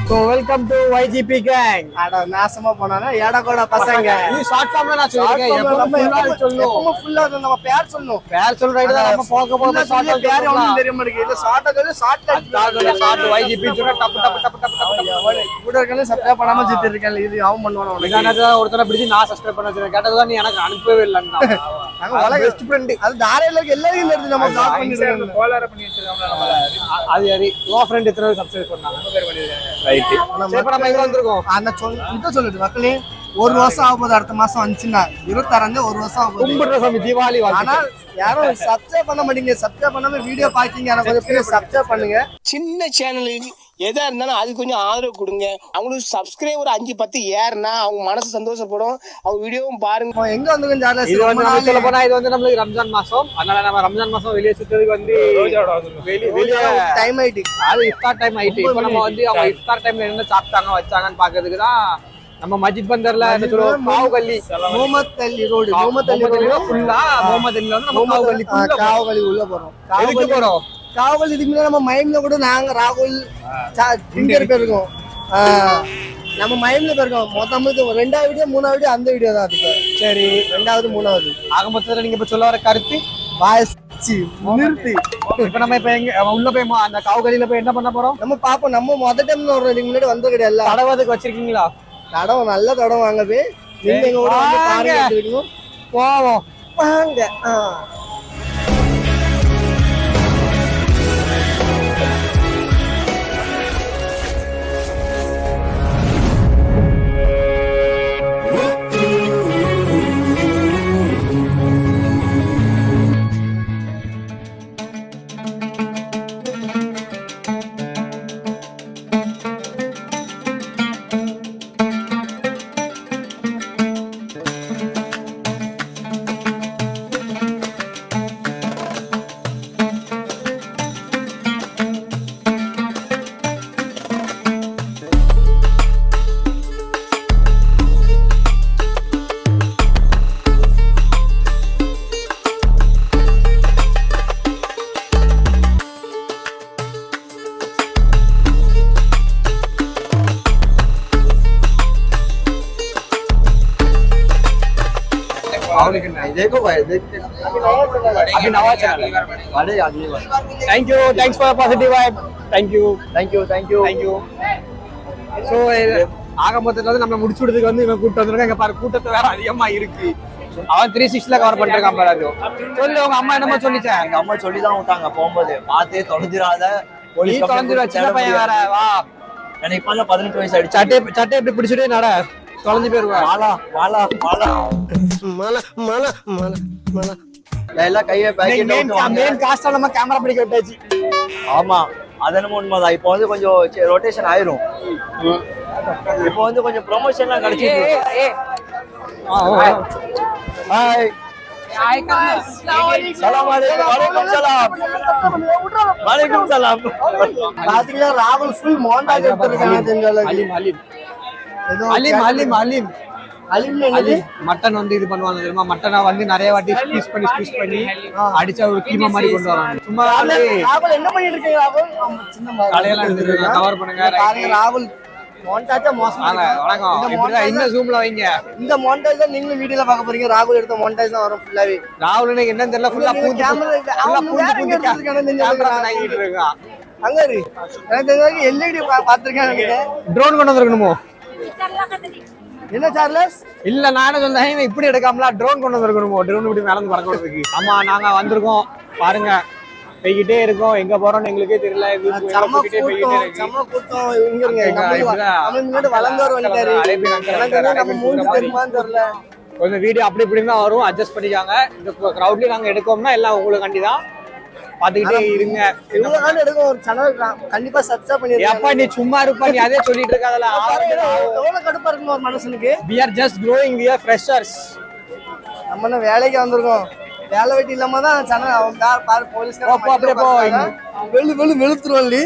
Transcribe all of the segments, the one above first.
So welcome to YGP gang. அட நாசமா போனானே ஏடா கூட பசங்க. நீ ஷார்ட் ஃபார்ம்ல நான் சொல்லிருக்கேன். எப்பவும் ஃபுல்லா நம்ம பேர் சொல்லணும். பேர் சொல்ற ரைட் தான் நம்ம போக ஷார்ட் பேர் ஒண்ணும் தெரிய மாட்டேங்குது. இல்ல ஷார்ட்டா சொல்லு ஷார்ட் YGP சொன்னா டப் கூட இருக்கல சப்ஸ்கிரைப் பண்ணாம சுத்தி இருக்கேன். இது அவன் பண்ணுவானே உனக்கு. இதானதா ஒருத்தர பிடிச்சி நான் சப்ஸ்கிரைப் பண்ண வச்சிருக்கேன். கேட்டதா நீ எனக்கு அனுப்பவே இல்லன்னா. நாங்க வள பெஸ்ட் ஃப்ரெண்ட். அது தாரையில இருக்க எல்லாரையும் எடுத்து நம்ம பிளாக் பண்ணிடுறோம். ஃபாலோவர் பண்ணி வச்சிருக்காங்க நம்ம. அது யாரி லோ ஃப்ரெண்ட் எத்தனை சப்ஸ்கிரைப் பண்ணாங்க. பேர் பண்ணிருக்காங்க. ரைட். நம்ம இங்க வந்திருக்கோம். அந்த சொல்லுது மக்களே ஒரு வருஷம் ஆக போகுது. அடுத்த மாசம் வந்துச்சுன்னா 26 ஒரு வருஷம் ஆக போகுது. கும்பிடுற சாமி தீபாவளி ஆனா யாரும் சப்ஸ்கிரைப் பண்ண மாட்டீங்க. சப்ஸ்கிரைப் பண்ணாம வீடியோ பாத்தீங்க. கொஞ்சம் சப்ஸ்கிரைப் பண்ணுங்க. சின்ன சேனலுக்கு எதா இருந்தாலும் அது கொஞ்சம் ஆதரவு கொடுங்க. அவங்களுக்கு சப்ஸ்கிரைபர் 5-10 ஏறுனா அவங்க மனசு சந்தோஷப்படும். அவங்க வீடியோவும் பாருங்க. எங்க வந்து கொஞ்சம் இது வந்து நம்ம சொல்ல போனா இது வந்து நம்மளுக்கு ரம்ஜான் மாசம். அதனால நம்ம ரம்ஜான் மாசம் வெளியே சுத்துறதுக்கு வந்து வெளியே டைம் ஆயிட்டு. அது இஃப்தார் டைம் ஆயிட்டு. இப்போ நம்ம வந்து அவங்க இஃப்தார் டைம்ல என்ன சாப்பிட்டாங்க வச்சாங்கன்னு பாக்குறதுக்கு தான் நம்ம மஸ்ஜித் பந்தர்ல என்ன சொல்லுவோம் காவுகல்லி முகமது அலி ரோடு. முகமது அலி ரோடு ஃபுல்லா முகமது அலில வந்து நம்ம காவுகல்லி உள்ள போறோம். எதுக்கு போறோம்? காவல் இதுக்கு முன்னாடி நம்ம மைம்ல கூட நாங்க ராகுல் டிங்கர் பேர் இருக்கோம். நம்ம மைம்ல போயிருக்கோம். மொத்தம் 2வது வீடியோ 3வது வீடியோ அந்த வீடியோ தான் அதுக்கு. சரி 2வது 3வது ஆக மொத்தத்துல நீங்க இப்ப சொல்ல வர கருத்து வாசி நிறுத்தி. இப்ப நம்ம இப்ப எங்க உள்ள போய் அந்த காவுகலில போய் என்ன பண்ண போறோம்? நம்ம பாப்போம். நம்ம முதல் டைம் வர்றோம். இதுக்கு முன்னாடி வந்து கிடையாது. தடவதுக்கு வச்சிருக்கீங்களா? தடவை நல்ல தடவை வாங்க போய் நீங்க எங்க கூட வந்து பாருங்க. போவோம் வாங்க. देखो भाई अभी नवा चैनल बड़े आदमी thank you thanks for positive vibe thank you so ஆக மொத்தத்துல வந்து நம்ம முடிச்சு விடுறதுக்கு வந்து இவன் கூட்டு வந்திருக்காங்க. இங்க பாரு கூட்டத்தை வேற அதிகமா இருக்கு. அவன் 360ல கவர் பண்ணிருக்கான் பாரு. அது சொல்லு உங்க அம்மா என்னமோ சொல்லிச்சே. எங்க அம்மா சொல்லிதான் விட்டாங்க போகும்போது பார்த்தே தொலைஞ்சிராத நீ தொலைஞ்சிருவா. சின்ன பையன் வேற வா. எனக்கு இப்ப 18 வயசு ஆயிடுச்சு. சட்டை எப்படி பிடிச்சிட்டு நட தொலைஞ்சு போயிருவா. வாலா வாலா வாலா மல மல மல மல எல்லாம் கையை மெயின் காஸ்டா நம்ம கேமரா பிடிக்க விட்டாச்சு. ஆமா அதனமும் உண்மைதான். இப்போ வந்து கொஞ்சம் ரொட்டேஷன் ஆயிரும். இப்போ வந்து கொஞ்சம் ப்ரொமோஷன்லாம் கிடைச்சிருக்கு. ஹாய் வலைக்கும் சலாம். பாத்தீங்கன்னா ராகுல் ஃபுல் மோண்டாஜ் எடுத்துருக்காங்க. மட்டன் வந்து இது பண்ணுவாங்க தெரியுமா? மட்டனை வந்து நிறைய வாட்டி ஸ்பீஸ் பண்ணி அடிச்சா ஒரு கீமா மாதிரி கொண்டு வராங்க. சும்மா ராகுல் என்ன பண்ணிட்டு இருக்கீங்க? ராகுல் சின்ன கலையெல்லாம் எடுத்துருக்காங்க. கவர் பண்ணுங்க. ராகுல் மோண்டாஜா மோசமா வணக்கம். இப்படிதான் இந்த ஜூம்ல வைங்க. இந்த மோண்டாஜ் தான் நீங்களும் வீடியோல பார்க்க போறீங்க. ராகுல் எடுத்த மோண்டாஜ் தான் வரும் ஃபுல்லாவே. ராகுல் எனக்கு என்னன்னு தெரியல. ஃபுல்லா பூந்து கேமரா இருக்கான். அங்க இரு. எனக்கு தெரிஞ்ச எல்இடி பாத்துர்க்கேன். ட்ரோன் கொண்டு வந்திருக்கணுமோ? என்ன சார்லஸ்? இல்ல நானே சொன்னேன் இப்படி எடுக்காமல ட்ரோன் கொண்டு வந்திருக்கணுமோ? ட்ரோன் இப்படி மேல இருந்து பறக்க விடுறதுக்கு. ஆமா நாங்க வந்திருக்கோம் பாருங்க. போய்கிட்டே இருக்கோம். எங்க போறோம்னு எங்களுக்கே தெரியல. செம்ம கூட்டம். இங்க இருங்க. நம்ம முன்னாடி வளர்ந்தவர் வந்துட்டாரு. நம்ம மூஞ்சி தெரியுமான்னு தெரியல. கொஞ்சம் வீடியோ அப்படி இப்படி தான் வரும். அட்ஜஸ்ட் பண்ணிக்காங்க. இந்த கிரௌட்லயே நாங்க எடுக்கோம்னா எல்லாம் உங்களுக்கு கண்டிதான் பாத்துக்கிட்டே இருங்க. இவ்வளவு நாள் எடுக்கும் ஒரு சேனல் கண்டிப்பா சப்ஸ்கிரைப் பண்ணிருங்க. எப்பா நீ சும்மா இருப்பா. நீ அதே சொல்லிட்டு இருக்காதல. எவ்வளவு கடுப்பா இருக்கும் ஒரு மனுஷனுக்கு. we are just growing, we are freshers. நம்ம என்ன வேலைக்கு வந்திருக்கோம். வேலை வெட்டி இல்லாம தான் சேனல் பாரு போலீஸ்காரங்க அப்படியே போ. வெளுத்துருவாங்க.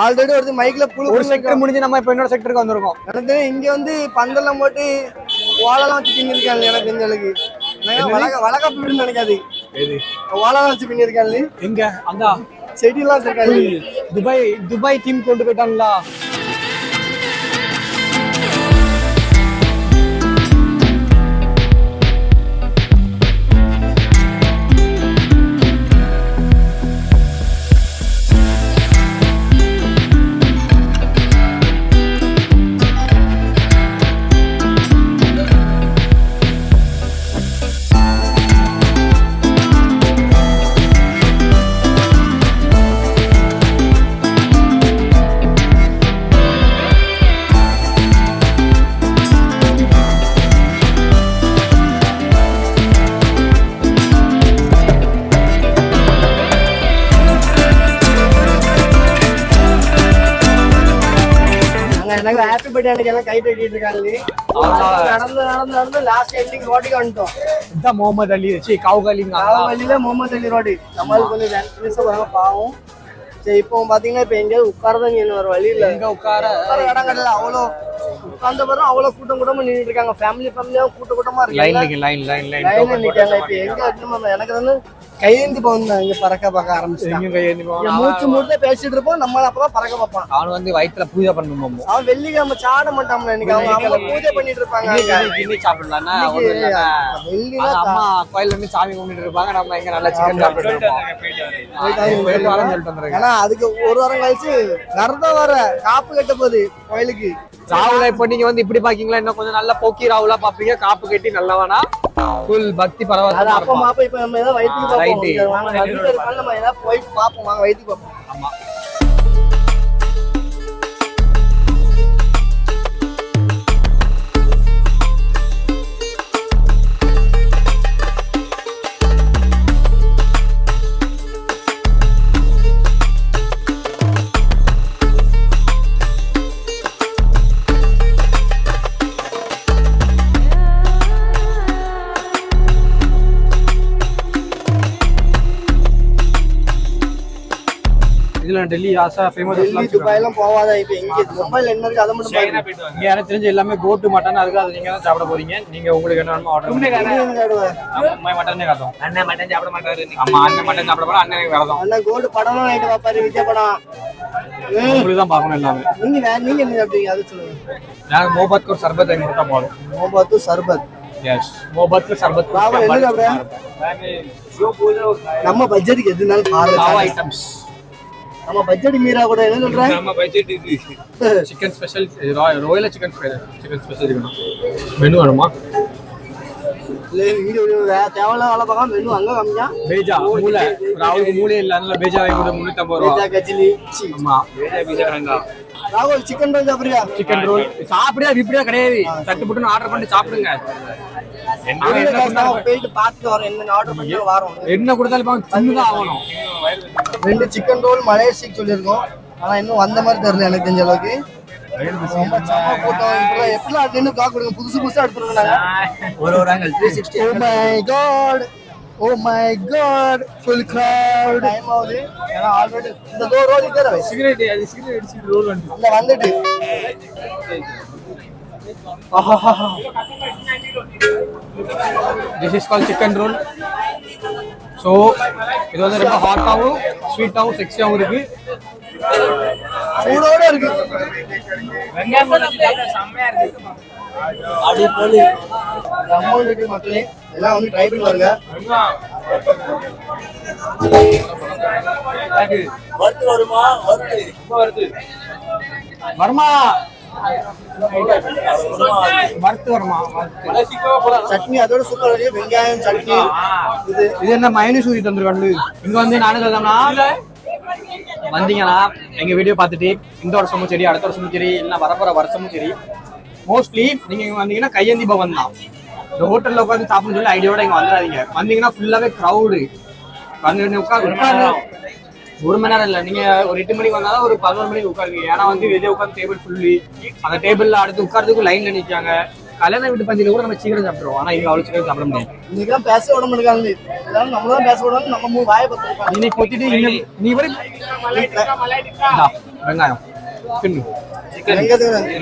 ஆல்ரெடி ஒரு மைக்ல ஒரு செக்டர் முடிஞ்சு நம்ம இப்ப இன்னொரு செக்டருக்கு வந்திருக்கோம். எனக்கு இங்க வந்து பந்தெல்லாம் போட்டு ஓலெல்லாம் வச்சு பின்னிருக்காங்க. எனக்கு இந்த அளவுக்கு வளகாப்பு வீடுன்னு நினைக்காது. ஓலெல்லாம் வச்சு பின்னிருக்காங்க. எங்க அந்த செடியெல்லாம் வச்சிருக்காங்க. துபாய் தீம் கொண்டு போயிட்டாங்களா? எனக்கு ஹாப்பி பர்த்டே அன்னைக்கு எல்லாம் கை தட்டிட்டு இருக்காங்க. நடந்து லாஸ்ட் எண்டிங் ரோட்டுக்கு வந்துட்டோம். இதுதான் முகமது அலி காவுகலிங்க. காவுகலியில முகமது அலி ரோடு. நம்மளுக்கு கொஞ்சம் நிமிஷம் வராங்க பாவம். சரி இப்போ பாத்தீங்கன்னா இப்ப எங்கேயாவது உட்காரதான் ஒரு வழி இல்ல. எங்க உட்கார இடம் கிடையாது. அவ்வளோ உட்கார்ந்த பிறகு அவ்வளவு கூட்டமா நின்றுட்டு இருக்காங்க. ஃபேமிலியா கூட்டமா இருக்கு. லைன் நிக்காங்க. இப்ப எங்க எனக்கு வந்து கையேந்தி போகணும். இங்க பறக்க பார்க்க ஆரம்பிச்சு மூச்சு மூட்டை பேசிட்டு இருப்போம். நம்மள அப்பதான் பறக்க பார்ப்பான். அவன் வந்து வயிற்றுல பூஜை பண்ணணும். அவன் வெள்ளிக்கிழமை சாட மாட்டான். இன்னைக்கு அவங்க பூஜை பண்ணிட்டு இருப்பாங்க. அம்மா கோயில இருந்து சாமி கும்பிட்டு இருப்பாங்க. நம்ம எங்க நல்லா சிக்கன் சாப்பிட்டு இருப்போம். ஏன்னா அதுக்கு ஒரு வாரம் கழிச்சு கரதா வர காப்பு கட்ட போகுது கோயிலுக்கு. ராகுல இப்ப நீங்க வந்து இப்படி பாக்கீங்களா, இன்னும் கொஞ்சம் நல்லா போக்கி ராகுலா பாப்பீங்க. காப்பு கட்டி நல்லவனா ஃபுல் பக்தி பரவாயில்ல. அப்ப மாப்ப இப்ப நம்ம ஏதாவது வயிற்றுக்கு பார்ப்போம். நம்ம ஏதாவது போயிட்டு பார்ப்போம். வாங்க வயிற்றுக்கு பார்ப்போம். ஆமா. டெல்லி ஆசா ஃபேமஸ். டெல்லி துபாய் எல்லாம் போவாத. இப்ப எங்க மொபைல் என்ன இருக்கு அதை மட்டும் பாருங்க. இங்க எனக்கு தெரிஞ்ச எல்லாமே கோட்டு மட்டன் இருக்கு. அது நீங்க தான் சாப்பிட போறீங்க. நீங்க உங்களுக்கு என்ன வேணுமோ ஆர்டர் பண்ணுங்க. அம்மா மட்டனே காட்டும். அண்ணன் மட்டன் சாப்பிட மாட்டாரு. அம்மா அண்ணன் மட்டன் சாப்பிட போறா. அண்ணனுக்கு வரதும். அண்ணன் கோட்டு படம் நைட் பாப்பாரு. விஜய் படம் உங்களுக்கு தான் பார்க்கணும் எல்லாமே. நீங்க என்ன சாப்பிட்டீங்க அது சொல்லுங்க. நான் மோபத் ஒரு சர்பத் வாங்கி கொடுத்தா போதும். மோபத் சர்பத். எஸ் மோபத் சர்பத். நம்ம பட்ஜெட்டுக்கு எதுனாலும் பாருங்க ஐட்டம்ஸ். நம்ம பட்ஜெட் மீரா கூட என்ன சொல்றேன். நம்ம பட்ஜெட் இது chicken special royal chicken special இருக்கணும். மெனு வேணுமா? இல்ல இங்க தேவல வேலை பார்க்காம மெனு அங்க கம்மியா. பேஜா மூளை ராகுல் மூளை இல்ல. அதனால பேஜா வாங்கி கொடு. 350 ரூபாய். பேஜா கஜிலி. ஆமா பேஜா வேண்டாம். ராகுல் சிக்கன் ரோல் சாப்பிடுறியா? சிக்கன் ரோல் சாப்பிடுறியா? இப்படியா கிடையாது. சட்டு புட்டுன்னு ஆர்டர் பண்ணி சாப்பிடுங்க. போயிட்டு பார்த்துட்டு வரோம். என்ன ஆர்டர் பண்ணி வரோம். என்ன கொடுத்தாலும் சின்னதான் ஆகணும். 2 சிக்கன் ரோல் மலேசிக்கு சொல்லியிருக்கோம். ஆனா இன்னும் வந்த மாதிரி தெரியல எனக்கு தெரிஞ்ச அளவுக்கு. எப்படிலாம் இன்னும் காக்கு கொடுங்க. புதுசு புதுசா எடுத்துருக்காங்க. ஒரு angle 360. Oh my God, oh my God, full crowd. Time ஆகுது. ஏன்னா ஆல்ரெடி இந்த ரோல் இதே சிகரெட் அடிச்சு ரோல் வந்து அந்த வந்துட்டு. This is called chicken roll. So இது வந்து ரொம்ப ஹாட்டாவும் ஸ்வீட்டாவும் செக்ஸியாவும் இருக்கு. சூடோட இருக்கு. செம்மையா இருக்கு. அடிப்பொலி. நம்ம வீட்டு மக்களே எல்லாம் வந்து ட்ரை பண்ணி பாருங்க. வர்த்து வருமா? வர்த்து வருமா? வறுத்து வருமா? சட்னி அதோட சூப்பரா இருக்கு. வெங்காயம் சட்னி. இது என்ன மைனஸ் ஊதி தந்துருக்காங்க. இங்க வந்து நானே சொல்லணும்னா வந்தீங்கன்னா எங்க வீடியோ பார்த்துட்டு இந்த வருஷமும் சரி அடுத்த வருஷமும் சரி இல்லைன்னா வரப்போற வருஷமும் சரி மோஸ்ட்லி நீங்க இங்க வந்தீங்கன்னா கையேந்தி பவன் தான். இந்த ஹோட்டல்ல உட்காந்து சாப்பிடணும்னு சொல்லி ஐடியாவோட இங்க வந்துடாதீங்க. வந்தீங்கன்னா ஃபுல்லாவே க்ரௌடு. வந்து உட்காந்து 1 மணி நேரம் இல்லை. நீங்க ஒரு 8 மணிக்கு வந்தாலும் ஒரு 11 மணிக்கு உட்காருங்க. ஏன்னா வந்து வெளியே உட்காந்து டேபிள் ஃபுல்லி அந்த டேபிள்ல அடுத்து உட்கார்றதுக்கு லைன்ல நிற்காங்க. கல்யாண வீட்டு பந்தியில கூட நம்ம சீக்கிரம் சாப்பிடுவோம். ஆனா இங்க அவ்வளவு சீக்கிரம் சாப்பிட முடியாது. இன்னைக்கு பேச விட மாட்டாங்க. நம்ம தான் பேச விடணும். நம்ம வாயை பத்திருக்கோம். இன்னைக்கு கொத்திட்டு நீ வரை வெங்காயம் பின்னு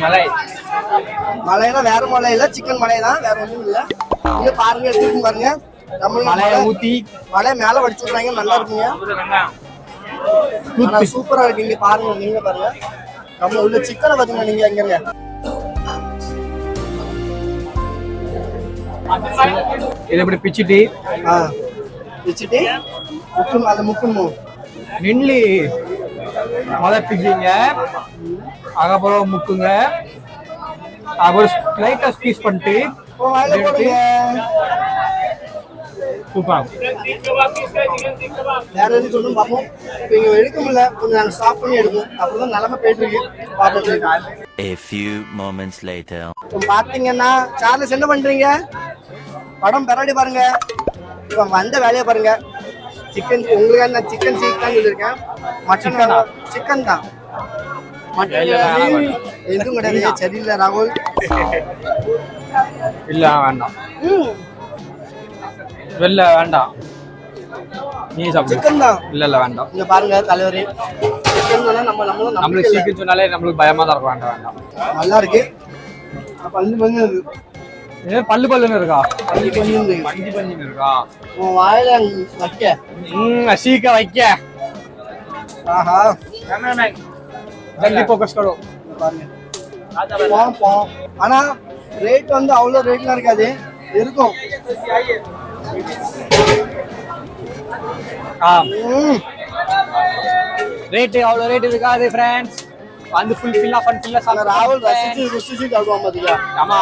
மலை மலைனா வேற மலை இல்ல. சிக்கன் மலை தான். வேற ஒண்ணும் இல்ல. இங்க பாருங்க எடுத்து பாருங்க. நம்ம மலையை ஊத்தி மலை மேல வடிச்சு விடுறாங்க. நல்லா இருக்குங்க. சூப்பரா இருக்கு. இங்க பாருங்க. நீங்க பாருங்க. நம்ம உள்ள சிக்கனை பாத்தீங்கன்னா நீங்க எங்க இருங்க. இதை இப்படி பிச்சுட்டு பிச்சுட்டு அதை முக்கணும். நின்லி பிச்சிங்க. அதுக்கப்புறம் முக்குங்க. அப்புறம் லைட்டா ஸ்பீஸ் பண்ணிட்டு சூப்பர். வேற எதுவும் சொல்லணும் பார்ப்போம். இப்போ இங்க எடுக்க முடியல. கொஞ்சம் நாங்கள் ஸ்டாப் பண்ணி எடுப்போம். அப்படிதான் நிலைமை போயிட்டு இருக்கு. பார்த்துட்டு A few moments later. பாத்தீங்கன்னா சார்லஸ் என்ன பண்றீங்க? படம் பெறாடி பாருங்க. இப்போ வந்த வேலையை பாருங்க. சிக்கன் உங்களுக்கு நான் சிக்கன் சீக் தான் சொல்லியிருக்கேன். மட்டன் சிக்கன் தான். எதுவும் கிடையாது. சரியில்லை ராகுல். இல்ல வேண்டாம், வெளில வேண்டாம், நீ சாப்பிடு. சிக்கன் தான். இல்ல வேண்டாம். இங்க பாருங்க தலைவரே, சிக்கன் தானே நம்மளுக்கு சீக்கிரம் சொன்னாலே நம்மளுக்கு பயமா தான் இருக்கும். வேண்டாம் வேண்டாம். நல்லா இருக்கு. பல்லு பல்லுன்னு இருக்கா? பஞ்சு இருக்கா? உன் வாயில வைக்க சீக்க வைக்க. ஆஹா ஜல்தி ஃபோக்கஸ் கரோ. பாருங்க. ஆனா ரேட் வந்து அவ்வளவு ரேட்லாம் இருக்காது, இருக்கும். ரேட் அவ்வளவு ரேட் இருக்காது ஃப்ரெண்ட்ஸ். வந்து ஃபுல்ஃபில்லா ராகுல் ரசிச்சு சாப்பிடுவான் பாத்தீங்களா? ஆமா,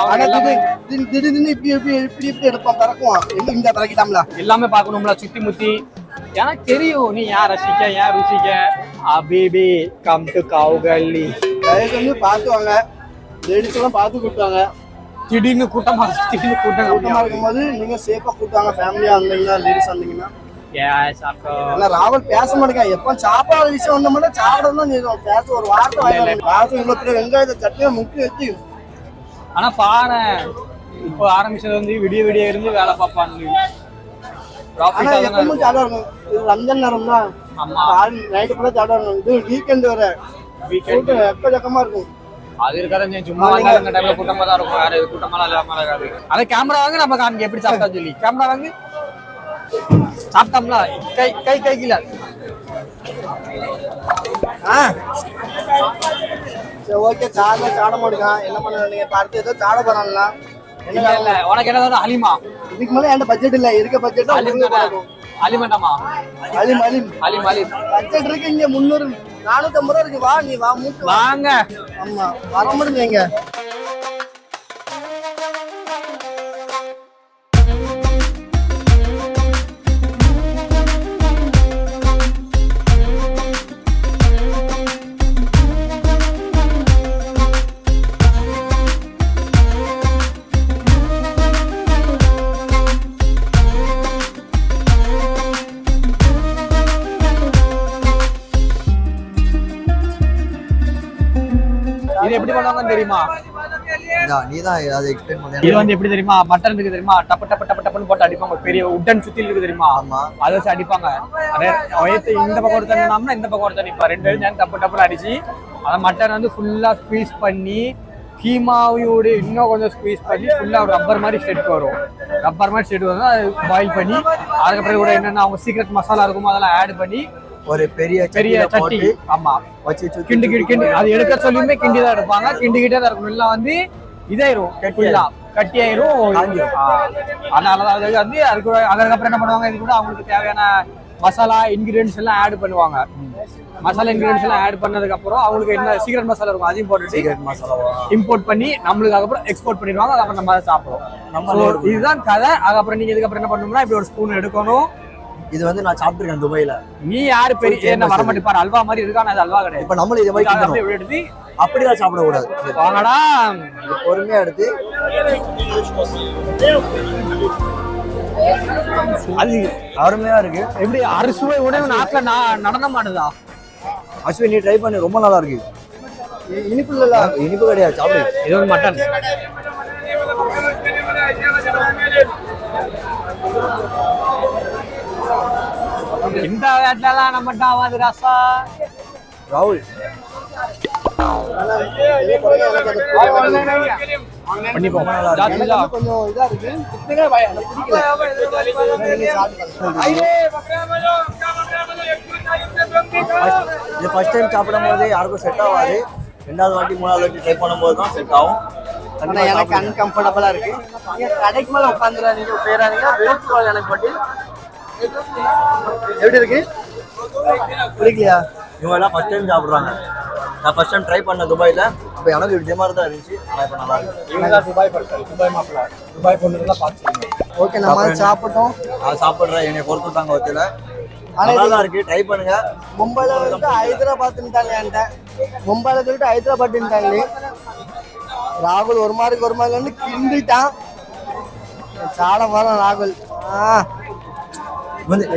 திடீர்னு இப்படி எடுப்பான், திறக்குவான். இந்த திறக்கிட்டாம்ல, எல்லாமே பார்க்கணும்ல சுத்தி முத்தி. எனக்கு தெரியும் நீ யார் ரசிக்க யார் ருசிக்க. அபிபி கம் டு கவுகல்லி. வந்து பாத்துவாங்க, லேடிஸ் எல்லாம் பார்த்து கூப்பிட்டாங்க. திடீர்னு கூட்டமா இருக்கும்போது நீங்க சேஃபா கூப்பிட்டாங்க. ஃபேமிலியா வந்தீங்கன்னா, லேடிஸ் வந்தீங்கன்னா. ராகுல் பேச மாட்டேங்க. எப்ப சாப்பாடு விஷயம் வந்த மட்டும் சாப்பிடணும் பேச ஒரு வார்த்தை வெங்காயத்தை சட்னியை முக்கி வச்சு. ஆனா பாரு, இப்போ ஆரம்பிச்சது வந்து விடிய இருந்து வேலை பார்ப்பாங்க. எப்பவும் சாப்பிட இருக்கும். இது ரம்ஜான் நேரம் தான். நைட்டு கூட சாப்பிட இருக்கும். இது வீக்கெண்ட் வர எக்கச்சக்கமா இருக்கும். அது இருக்காது, சும்மா இந்த டைம்ல கூட்டமா தான் இருக்கும். வேற கூட்டமா இல்லாம இருக்காது. அதை கேமரா வாங்க, நம்ம காமிக்க எப்படி சாப்பிட்டா சொல்லி. கேமரா வாங்க, சாப்பிட்டோம்ல கை கீழ. சரி ஓகே, சாட மாட்டேங்க. என்ன பண்ண நீங்க பார்த்து ஏதோ சாட போறாங்களா? இல்ல உனக்கு என்ன ஹலிமா? இதுக்கு மேல என்கிட்ட பட்ஜெட் இல்ல. இருக்க பட்ஜெட் அலிமண்டாமா? அலிம் பட்ஜெட் இருக்கு இங்க 300 450 ரூபா இருக்கு. வா நீ வா, மூட்டு வாங்க. ஆமா வர முடியுங்க. இது எப்படி பண்ணுவாங்கன்னு தெரியுமா? நீதான் அதை எக்ஸ்பிளைன் பண்ணு. இது வந்து எப்படி தெரியுமா? பட்டன் இருக்கு தெரியுமா? டப்புன்னு போட்டு அடிப்பாங்க. பெரிய உட்டன் சுத்தி இருக்கு தெரியுமா? ஆமா, அதை வச்சு அடிப்பாங்க. இந்த பக்கம் ஒருத்தர் நின்னாம்னா இந்த பக்கம் ஒருத்தர் நிப்பா. ரெண்டு பேரும் டப்புன்னு அடிச்சு அதை மட்டன் வந்து ஃபுல்லா ஸ்குவீஸ் பண்ணி, கீமாவோட இன்னும் கொஞ்சம் ஸ்குவீஸ் பண்ணி ஃபுல்லா ஒரு ரப்பர் மாதிரி ஸ்டெட் வரும். வந்து அதை பாயில் பண்ணி, அதுக்கப்புறம் கூட என்னென்ன அவங்க சீக்ரெட் மசாலா இருக்குமோ அதெல்லாம் ஆட் பண்ணி ஒரு பெரிய சட்டி. ஆமா, கிண்டி அது எடுக்க சொல்லியுமே கிண்டி தான் எடுப்பாங்க. கிண்டிக்கிட்டே தான் இருக்கும். எல்லாம் வந்து இதாயிரும், கட்டி ஆயிரும். அதனாலதான் அது வந்து அதுக்கப்புறம் என்ன பண்ணுவாங்க, இது கூட அவங்களுக்கு தேவையான மசாலா இன்கிரீடியன்ஸ் எல்லாம் ஆட் பண்ணுவாங்க. மசாலா இன்கிரீடியன்ஸ் எல்லாம் ஆட் பண்ணதுக்கு அப்புறம் அவங்களுக்கு என்ன சீக்ரெட் மசாலா இருக்கும் அதையும் போட்டு இம்போர்ட் பண்ணி நம்மளுக்கு அதுக்கப்புறம் எக்ஸ்போர்ட் பண்ணிடுவாங்க. அதுக்கப்புறம் நம்ம அதை சாப்பிடுவோம். இதுதான் கதை. அதுக்கப்புறம் நீங்க இதுக்கப்புறம் என்ன பண்ணணும்னா இப்படி ஒரு ஸ்பூன் எடுக்கணும். இது வந்து நான் சாப்பிட்டுருக்கேன் துபாயில. நீ யாரு பெரிய என்ன வர மாட்டேப்பாரு, அல்வா மாதிரி இருக்கான, அது அல்வா கிடையாது. இப்ப நம்மளும் இதே மாதிரி எடுத்து அப்படிதான் சாப்பிட கூடாது. வாங்கடா, பொறுமையா எடுத்து அது அருமையா இருக்கு. எப்படி அறுசுவை உணவு நாட்டுல நடனம் ஆடுதா? அஸ்வின் நீ ட்ரை பண்ணி, ரொம்ப நல்லா இருக்கு. இனிப்பு இல்ல? இனிப்பு கிடையாது, சாப்பிடு. இது ஒரு மட்டன். இந்த வேட்டலாம் நம்மட்ட ஆகாது ராசா. ராகுல் பண்ணிப்போம். கொஞ்சம் இதா இருக்கு. இது ஃபர்ஸ்ட் டைம் சாப்பிடும் போது யாருக்கும் செட் ஆகாது. 2வது வாட்டி 3வது வாட்டி ட்ரை பண்ணும்போது தான் செட் ஆகும். எனக்கு அன்கம்ஃபர்டபுளா இருக்கு. நீங்க கடைக்கு மேல உட்காந்துறாதீங்க, பேராதீங்க. வெயிட் எனக்கு பட்டி எப்படி இருக்கு? பிடிக்கலையா? இவங்க எல்லாம் ஃபர்ஸ்ட் டைம் சாப்பிட்றாங்க. நான் ஃபர்ஸ்ட் டைம் ட்ரை பண்ணேன் துபாயில. அப்போ எனக்கு இதே மாதிரி தான் இருந்துச்சு. இப்போ நல்லா இருக்கு. இவங்க துபாய் மாப்பிள்ள, துபாய் பொண்ணுலாம் பார்த்துருங்க. ஓகே, நம்ம சாப்பிட்டோம். நான் சாப்பிட்றேன், என்னை பொறுத்துட்டாங்க ஒருத்தர். நல்லா இருக்கு, ட்ரை பண்ணுங்க. மும்பைல வந்து ஹைதராபாத்ட்டாங்க. மும்பைல சொல்லிட்டு ஹைதராபாத்ட்டாங்க. ராகுல் ஒரு மாதிரி வந்து கிண்டிட்டான். சாட போறான் ராகுல்.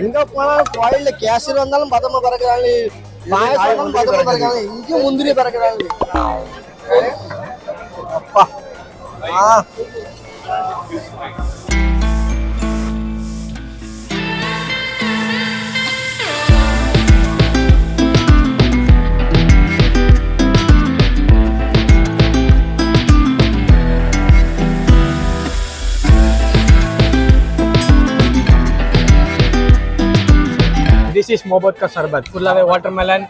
எங்க போனாலும் கோயில்ல கேசரி வந்தாலும் பதமா பறக்கிறாங்க. பாயசம் பத்திரம் பறக்காங்க, இங்க முந்திரி பறக்கிறாங்க. அப்பா This is Mohabbat ka sarbat. ஃபுல்லாகவே வாட்டர்மெலன்,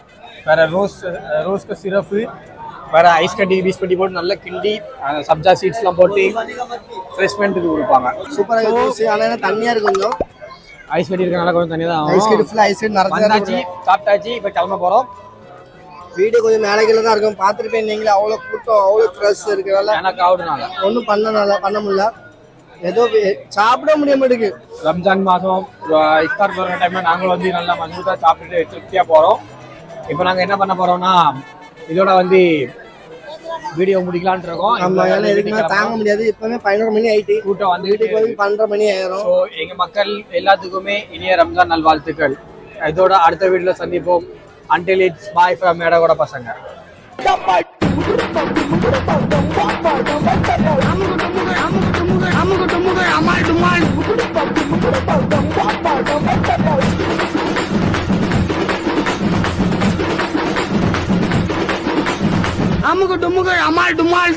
வேறு ரோஸ் का சிரப்பு, வேறு ஐஸ் கட்டி பீஸ் கட்டி போட்டு நல்லா கிண்டி சப்ஜா சீட்ஸ்லாம் போட்டு ஃப்ரெஷ்மெண்ட்டுக்கு கொடுப்பாங்க. சூப்பராக ஜூஸ். ஆனால் தண்ணியாக இருக்கு கொஞ்சம். ஐஸ் கட்டி இருக்கனால கொஞ்சம் தண்ணி தான் ஐஸ் கட்டி ஃபுல்லாக ஐஸ் கட்டி வந்தாச்சு, நிறைய சாப்பிட்டாச்சு, இப்போ கிளம்ப போகிறோம். வீடியோ கொஞ்சம் மேலே கீழே தான் இருக்கும். பார்த்துருப்பேன் நீங்களே, அவ்வளோ கூட்டம், அவ்வளோ க்ரஷ் இருக்கிறதால எனக்கு ஆகுதுனால ஒன்றும் பண்ண முடியல. ஏதோ சாப்பிட முடிய மாட்டேங்குது. ரம்ஜான் மாதம் இஃப்தார் போகிற டைமில் நாங்களும் வந்து நல்லா மஜூத்தாக சாப்பிட்டுட்டு திருப்தியாக போகிறோம். இப்போ நாங்கள் என்ன பண்ண போகிறோம்னா இதோட வந்து வீடியோ முடிக்கலான் இருக்கோம். நம்ம ஏன்னா எதுக்குமே தாங்க முடியாது. இப்போவே 11 மணி ஆயிட்டு, கூட்டம் வந்து வீட்டுக்கு போய் 12 மணி ஆயிரும். ஸோ எங்கள் மக்கள் எல்லாத்துக்குமே இனிய ரம்ஜான் நல்வாழ்த்துக்கள். இதோட அடுத்த வீடியோவில் சந்திப்போம். அன்டில் இட்ஸ் பாய் ஃப்ரம் மேடகோட பசங்க. அமுக டுமுக அமால் டுமால்.